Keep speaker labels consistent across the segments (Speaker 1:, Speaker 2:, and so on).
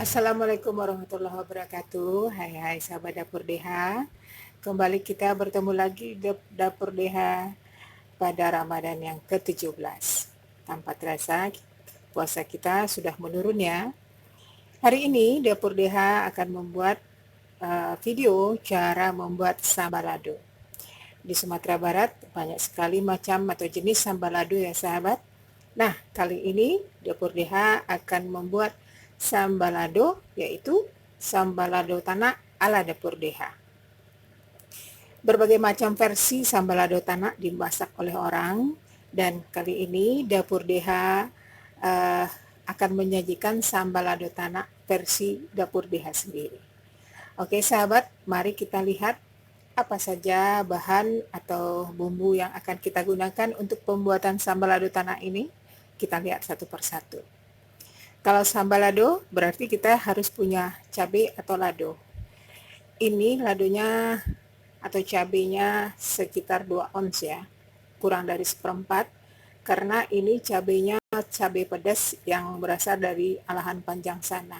Speaker 1: Assalamualaikum warahmatullahi wabarakatuh. Hai sahabat Dapur DH. Kembali kita bertemu lagi di Dapur DH pada Ramadan yang ke-17. Tanpa terasa puasa kita sudah menurun ya. Hari ini Dapur DH akan membuat video cara membuat sambal lado. Di Sumatera Barat banyak sekali macam atau jenis sambal lado ya sahabat. Nah, kali ini Dapur DH akan membuat sambal lado, yaitu sambal lado tanak ala Dapur DH. Berbagai macam versi sambal lado tanak dimasak oleh orang, dan kali ini Dapur DH akan menyajikan sambal lado tanak versi Dapur DH sendiri. Oke sahabat, mari kita lihat apa saja bahan atau bumbu yang akan kita gunakan untuk pembuatan sambal lado tanak ini. Kita lihat satu persatu. Kalau sambal lado berarti kita harus punya cabai atau lado. Ini ladonya atau cabainya sekitar 2 ons ya, kurang dari 1/4, karena ini cabainya cabai pedas yang berasal dari alahan panjang sana.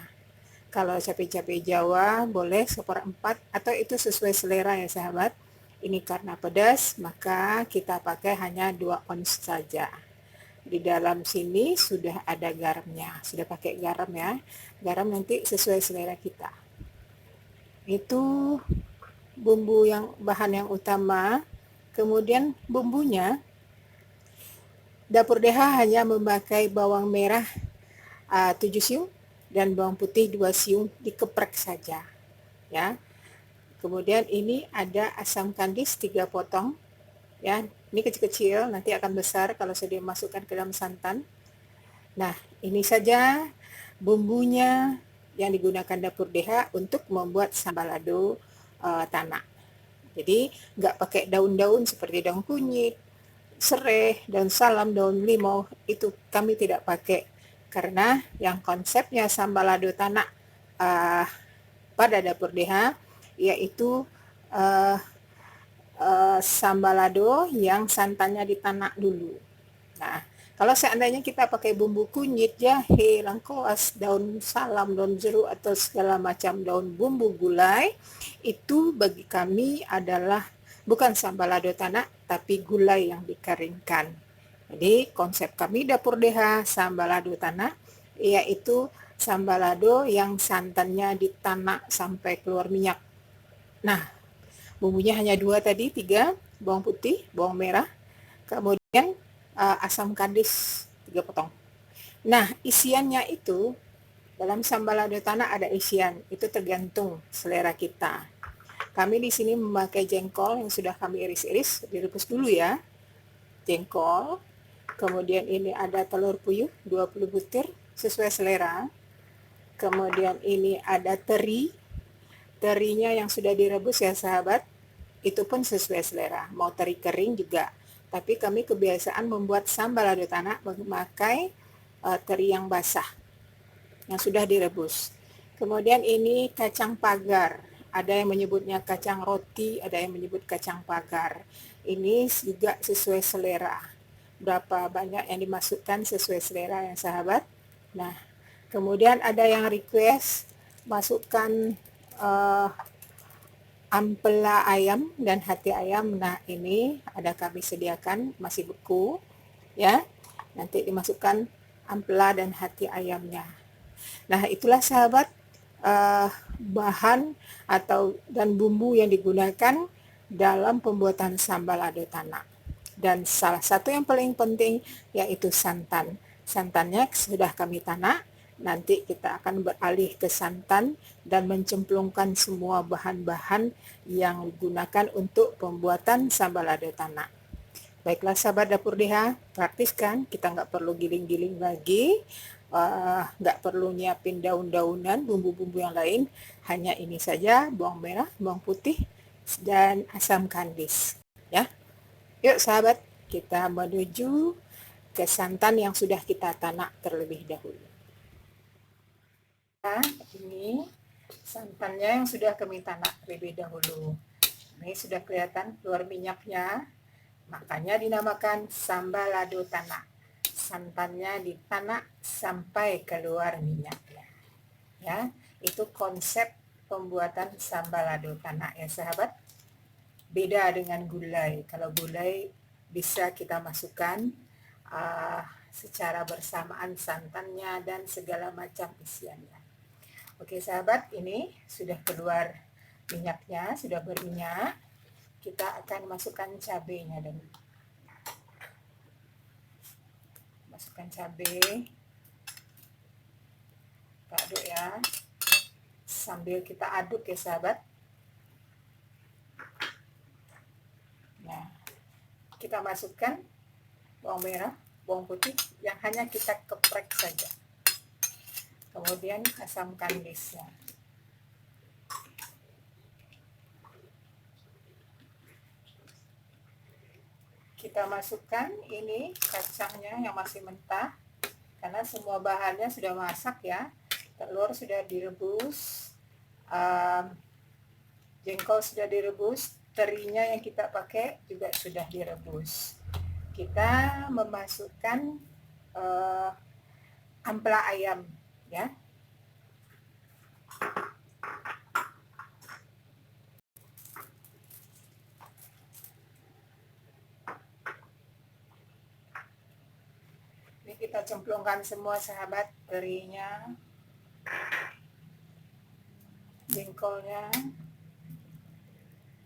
Speaker 1: Kalau cabai-cabai Jawa boleh 1/4 atau itu sesuai selera ya sahabat. Ini karena pedas maka kita pakai hanya 2 ons saja. Di dalam sini sudah ada garamnya, sudah pakai garam ya. Garam nanti sesuai selera kita. Itu bumbu yang bahan yang utama. Kemudian bumbunya, Dapur DH hanya memakai bawang merah 7 siung dan bawang putih 2 siung dikeprek saja ya. Kemudian ini ada asam kandis 3 potong ya. Ini kecil-kecil, nanti akan besar kalau saya dimasukkan ke dalam santan. Nah, ini saja bumbunya yang digunakan Dapur DH untuk membuat sambal lado tanak. Jadi nggak pakai daun-daun seperti daun kunyit, serai, daun salam, daun limau, itu kami tidak pakai. Karena yang konsepnya sambal lado tanak pada Dapur DH yaitu sambal lado yang santannya ditanak dulu. Nah, kalau seandainya kita pakai bumbu kunyit, jahe, lengkuas, daun salam, daun jeruk atau segala macam daun bumbu gulai, itu bagi kami adalah bukan sambal lado tanak tapi gulai yang dikeringkan. Jadi konsep kami Dapur DH sambal lado tanak yaitu sambal lado yang santannya ditanak sampai keluar minyak. Nah, bumbunya hanya 2 tadi, 3, bawang putih, bawang merah, kemudian asam kandis 3 potong. Nah, isiannya itu dalam sambal lado tanak ada isian, itu tergantung selera kita. Kami di sini memakai jengkol yang sudah kami iris-iris, direbus dulu ya. Jengkol, kemudian ini ada telur puyuh 20 butir sesuai selera. Kemudian ini ada teri, terinya yang sudah direbus ya sahabat, itu pun sesuai selera, mau teri kering juga. Tapi kami kebiasaan membuat sambal lado tanak memakai teri yang basah, yang sudah direbus. Kemudian ini kacang pagar, ada yang menyebutnya kacang roti, ada yang menyebut kacang pagar. Ini juga sesuai selera, berapa banyak yang dimasukkan sesuai selera ya sahabat. Nah, kemudian ada yang request masukkan ampela ayam dan hati ayam. Nah, ini ada kami sediakan, masih beku ya. Nanti dimasukkan ampela dan hati ayamnya. Nah, itulah sahabat bahan atau dan bumbu yang digunakan dalam pembuatan sambal lado tanak. Dan salah satu yang paling penting yaitu santan. Santannya sudah kami tanak. Nanti kita akan beralih ke santan dan mencemplungkan semua bahan-bahan yang digunakan untuk pembuatan sambal lado tanak. Baiklah sahabat Dapur DH, praktis kan? Kita nggak perlu giling-giling lagi, nggak perlu nyiapin daun-daunan, bumbu-bumbu yang lain. Hanya ini saja, bawang merah, bawang putih, dan asam kandis. Ya, yuk sahabat, kita menuju ke santan yang sudah kita tanak terlebih dahulu. Nah, ini santannya yang sudah kami tanak terlebih dahulu. Ini sudah kelihatan keluar minyaknya, makanya dinamakan sambal lado tanak. Santannya ditanak sampai keluar minyaknya. Ya, itu konsep pembuatan sambal lado tanak ya sahabat. Beda dengan gulai. Kalau gulai bisa kita masukkan secara bersamaan santannya dan segala macam isiannya. Oke sahabat, ini sudah keluar minyaknya, sudah berminyak. Kita akan masukkan cabenya dulu. Masukkan cabai, kita aduk ya, sambil kita aduk ya sahabat. Nah, kita masukkan bawang merah, bawang putih yang hanya kita geprek saja. Kemudian asam kandisnya. Kita masukkan ini kacangnya yang masih mentah, karena semua bahannya sudah masak ya. Telur sudah direbus, jengkol sudah direbus, terinya yang kita pakai juga sudah direbus. Kita memasukkan ampela ayam ya. Ini kita cemplungkan semua sahabat, terinya, jengkolnya.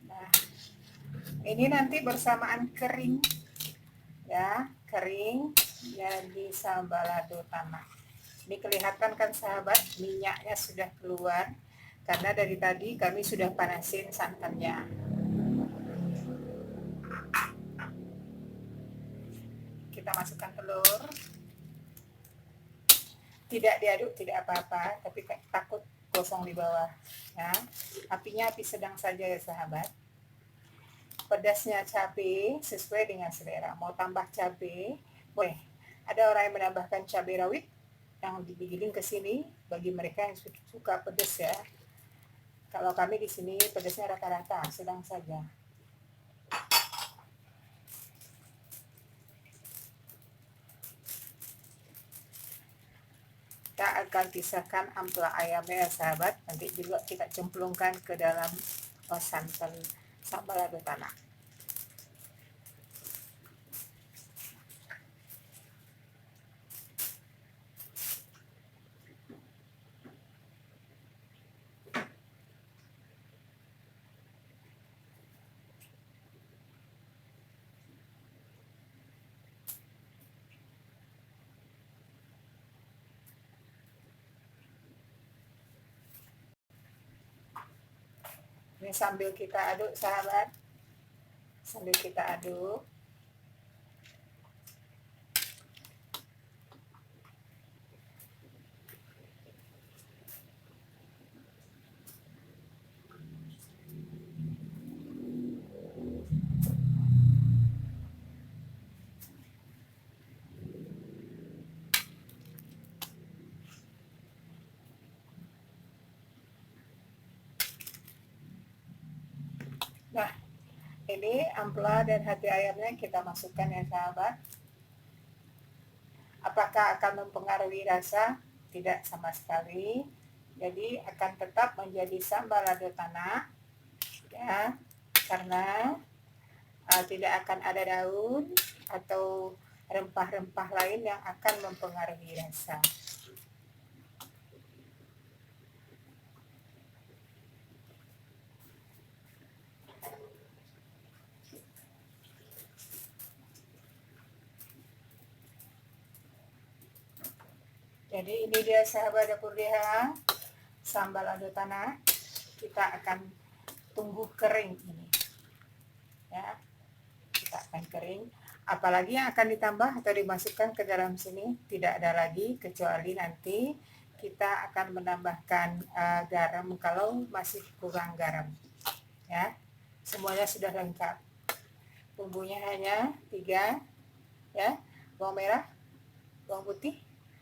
Speaker 1: Nah, ini nanti bersamaan kering ya, kering jadi sambal lado tanak. Ini kelihatan kan sahabat, minyaknya sudah keluar karena dari tadi kami sudah panasin santannya. Kita masukkan telur, tidak diaduk, tidak apa-apa, tapi takut gosong di bawah ya. Apinya api sedang saja ya sahabat. Pedasnya cabai sesuai dengan selera, mau tambah cabai boleh. Ada orang yang menambahkan cabai rawit yang digiling ke sini bagi mereka yang suka pedas ya. Kalau kami di sini pedasnya rata-rata sedang saja. Kita akan pisahkan ampela ayamnya ya sahabat, nanti juga kita cemplungkan ke dalam santan sambal lado tanak. Ini sambil kita aduk sahabat, sambil kita aduk. Nah, ini ampela dan hati ayamnya kita masukkan ya sahabat. Apakah akan mempengaruhi rasa? Tidak sama sekali. Jadi akan tetap menjadi sambal lado tanak ya, karena tidak akan ada daun atau rempah-rempah lain yang akan mempengaruhi rasa. Jadi ini dia sahabat dapur DH, sambal lado tanak. Kita akan tunggu kering ini ya, kita akan kering. Apalagi yang akan ditambah atau dimasukkan ke dalam sini tidak ada lagi, kecuali nanti kita akan menambahkan garam kalau masih kurang garam ya. Semuanya sudah lengkap, bumbunya hanya 3 ya, bawang merah, bawang putih,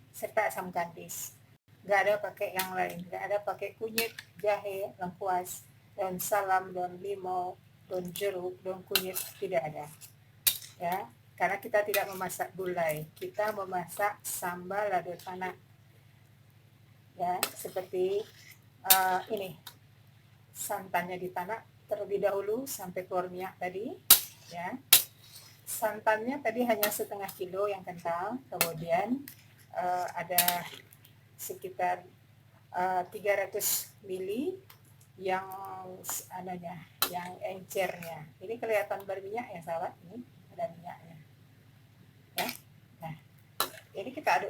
Speaker 1: serta asam kandis. Nggak ada pakai yang lain, nggak ada pakai kunyit, jahe, lengkuas, daun salam, daun limau, daun jeruk, daun kunyit, tidak ada ya, karena kita tidak memasak gulai, kita memasak sambal lado tanak ya, seperti ini santannya ditanak terlebih dahulu sampai keluar minyak tadi, ya. Santannya tadi hanya setengah kilo yang kental, kemudian ada sekitar 300 mili yang yang encernya. Ini kelihatan berminyak ya sahabat, ini ada minyaknya, ya. Nah, ini kita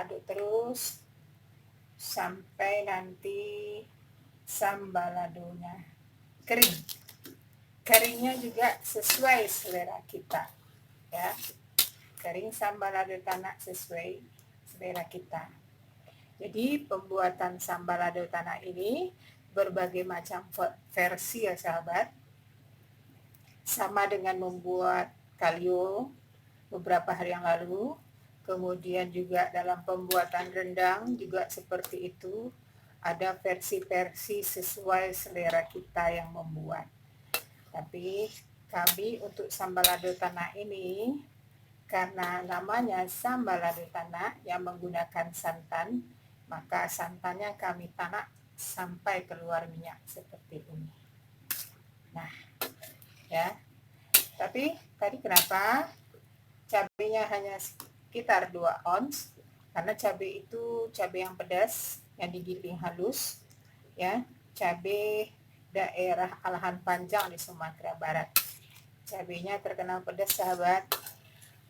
Speaker 1: aduk terus sampai nanti sambaladonya kering. Keringnya juga sesuai selera kita, ya. Kering sambalado tanak sesuai selera kita. Jadi pembuatan sambalado tanak ini berbagai macam versi ya sahabat. Sama dengan membuat kalio beberapa hari yang lalu. Kemudian juga dalam pembuatan rendang juga seperti itu. Ada versi-versi sesuai selera kita yang membuat. Tapi kami untuk sambalado tanak ini, karena namanya sambalado tanak yang menggunakan santan, maka santannya kami tanak sampai keluar minyak seperti ini. Nah, ya. Tapi tadi kenapa cabenya hanya sekitar 2 ons? Karena cabai itu cabai yang pedas, yang digiling halus, ya. Cabai daerah Alahan Panjang di Sumatera Barat. Cabainya terkenal pedas sahabat.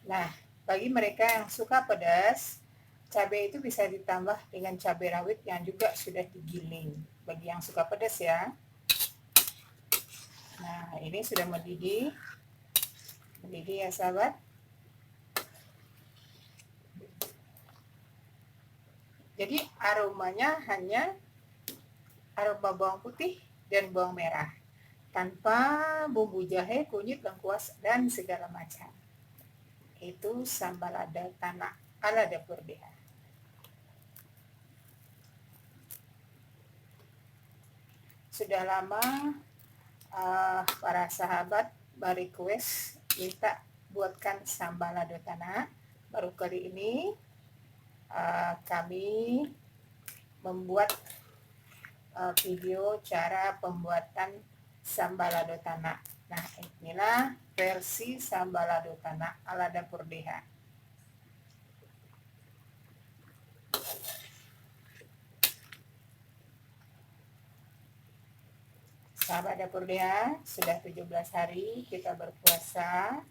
Speaker 1: Nah, bagi mereka yang suka pedas, cabai itu bisa ditambah dengan cabai rawit yang juga sudah digiling. Bagi yang suka pedas ya. Nah, ini sudah mendidih. Mendidih ya sahabat. Jadi aromanya hanya aroma bawang putih dan bawang merah. Tanpa bumbu jahe, kunyit, lengkuas, dan segala macam. Itu sambalado tanak ala dapur Deha. Sudah lama para sahabat request minta buatkan sambalado tanak. Baru kali ini kami membuat video cara pembuatan sambalado tanak. Nah, inilah versi sambalado tanak ala dapur Deha. Sahabat dapur Deha, sudah 17 hari kita berpuasa.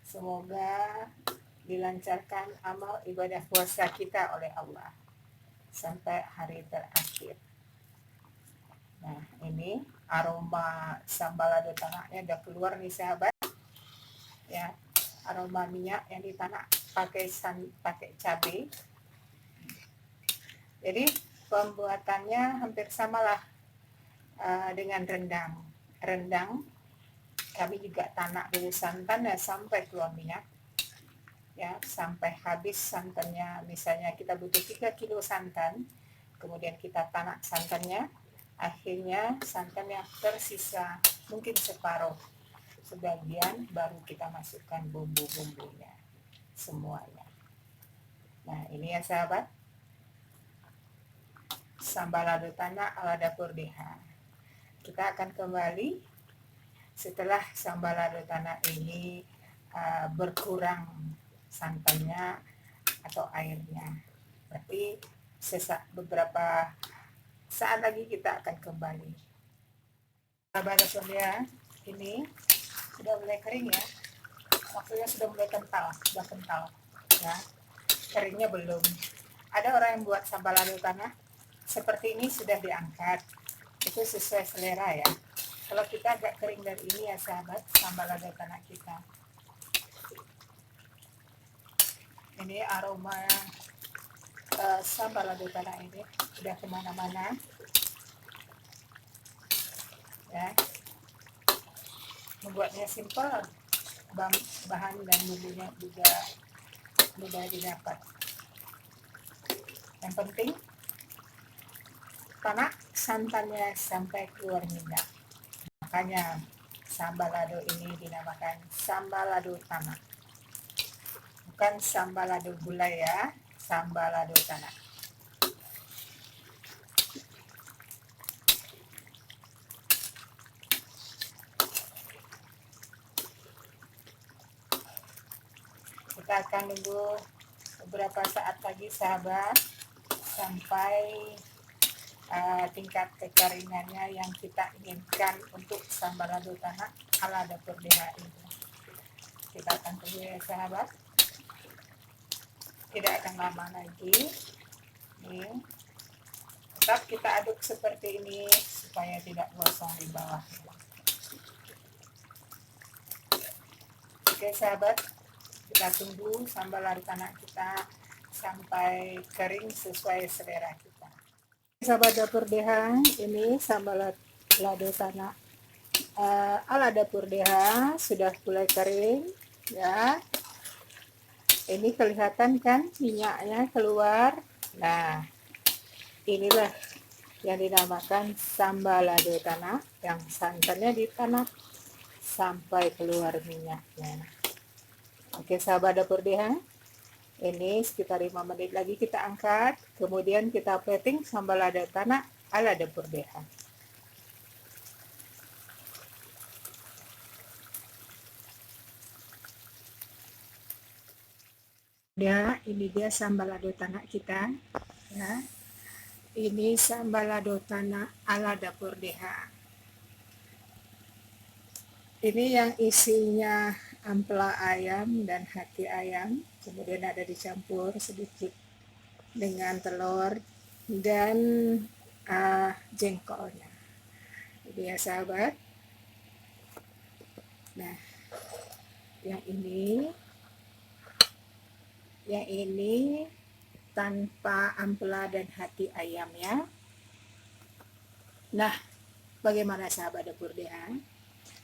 Speaker 1: Semoga dilancarkan amal ibadah puasa kita oleh Allah sampai hari terakhir. Nah, ini aroma sambalado tanaknya udah keluar nih sahabat. Ya, aroma minyak yang ditanak pakai cabai. Jadi pembuatannya hampir samalah dengan rendang. Rendang kami juga tanak dulu santannya sampai keluar minyak. Ya, sampai habis santannya. Misalnya kita butuh 3 kilo santan, kemudian kita tanak santannya, akhirnya santannya tersisa mungkin separuh, sebagian baru kita masukkan bumbu-bumbunya semuanya. Nah, ini ya sahabat, sambalado tanak ala dapur Deha. Kita akan kembali setelah sambalado tanak ini berkurang santannya atau airnya. Berarti beberapa saat lagi kita akan kembali. Sahabat dapur Deha, ini sudah mulai kering ya. Maksudnya sudah mulai kental, sudah kental. Ya, keringnya belum. Ada orang yang buat sambalado tanak seperti ini sudah diangkat. Itu sesuai selera ya. Kalau kita agak kering dari ini ya sahabat, sambalado tanak kita. Ini aroma sambalado tanak ini sudah kemana-mana. Ya, membuatnya simpel, bahan dan bumbunya juga mudah didapat. Yang penting tanak santannya sampai keluar minyak. Makanya sambalado ini dinamakan sambalado tanak. Bukan sambalado gulai ya, sambal lado tanah. Kita akan tunggu beberapa saat lagi sahabat sampai tingkat kekeringannya yang kita inginkan untuk sambal lado tanah ala dapur DH ini. Kita akan tunggu ya sahabat, tidak akan lama lagi. Nih, tetap kita aduk seperti ini supaya tidak gosong di bawah. Oke sahabat, kita tunggu sambal lado tanah kita sampai kering sesuai selera kita. Sahabat dapur DH, ini sambal lado tanah ala dapur DH sudah mulai kering ya. Ini kelihatan kan minyaknya keluar. Nah, inilah yang dinamakan sambal lado tanah, yang santannya di tanah sampai keluar minyaknya. Oke sahabat dapur DH, ini sekitar 5 menit lagi kita angkat, kemudian kita plating sambal lado tanah ala dapur DH. Ya, ini dia sambal lado tanah kita ya. Ini sambal lado tanah ala dapur DH. Ini yang isinya ampela ayam dan hati ayam, kemudian ada dicampur sedikit dengan telur dan jengkolnya. Ini ya sahabat. Nah, yang ini tanpa ampela dan hati ayamnya. Nah, bagaimana sahabat dapur DH?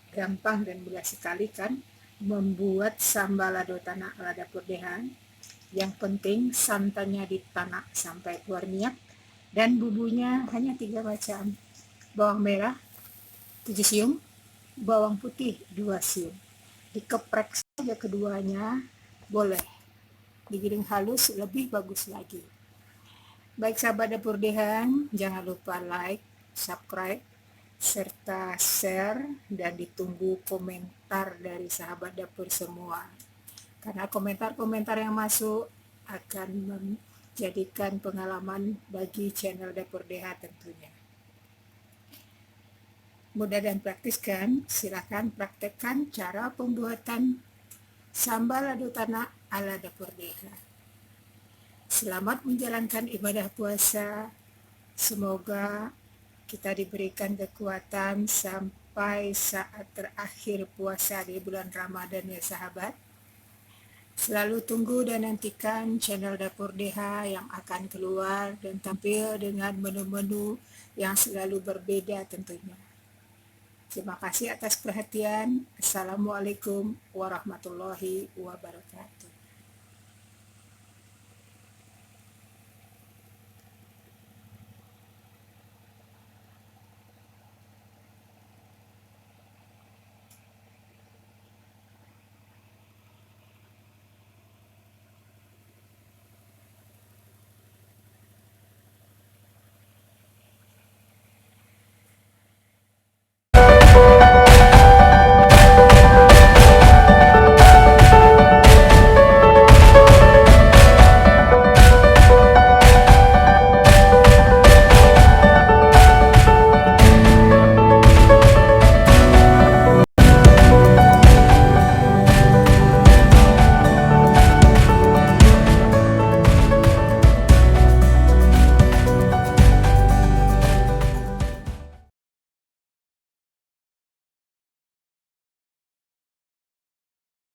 Speaker 1: Gampang dan mudah sekali kan membuat sambal lado tanah ala dapur DH. Yang penting santannya ditanak sampai keluar minyak dan bumbunya hanya 3 macam. Bawang merah 7 siung, bawang putih 2 siung. Dikeprek saja keduanya, boleh digiling halus lebih bagus lagi. Baik sahabat dapur DH, jangan lupa like, subscribe, serta share, dan ditunggu komentar dari sahabat dapur semua. Karena komentar-komentar yang masuk akan menjadikan pengalaman bagi channel dapur DH tentunya. Mudah dan praktis kan? Silakan praktekkan cara pembuatan sambal lado tanah ala dapur DH. Selamat menjalankan ibadah puasa. Semoga kita diberikan kekuatan sampai saat terakhir puasa di bulan Ramadan ya sahabat. Selalu tunggu dan nantikan channel dapur DH yang akan keluar dan tampil dengan menu-menu yang selalu berbeda tentunya. Terima kasih atas perhatian. Assalamualaikum warahmatullahi wabarakatuh.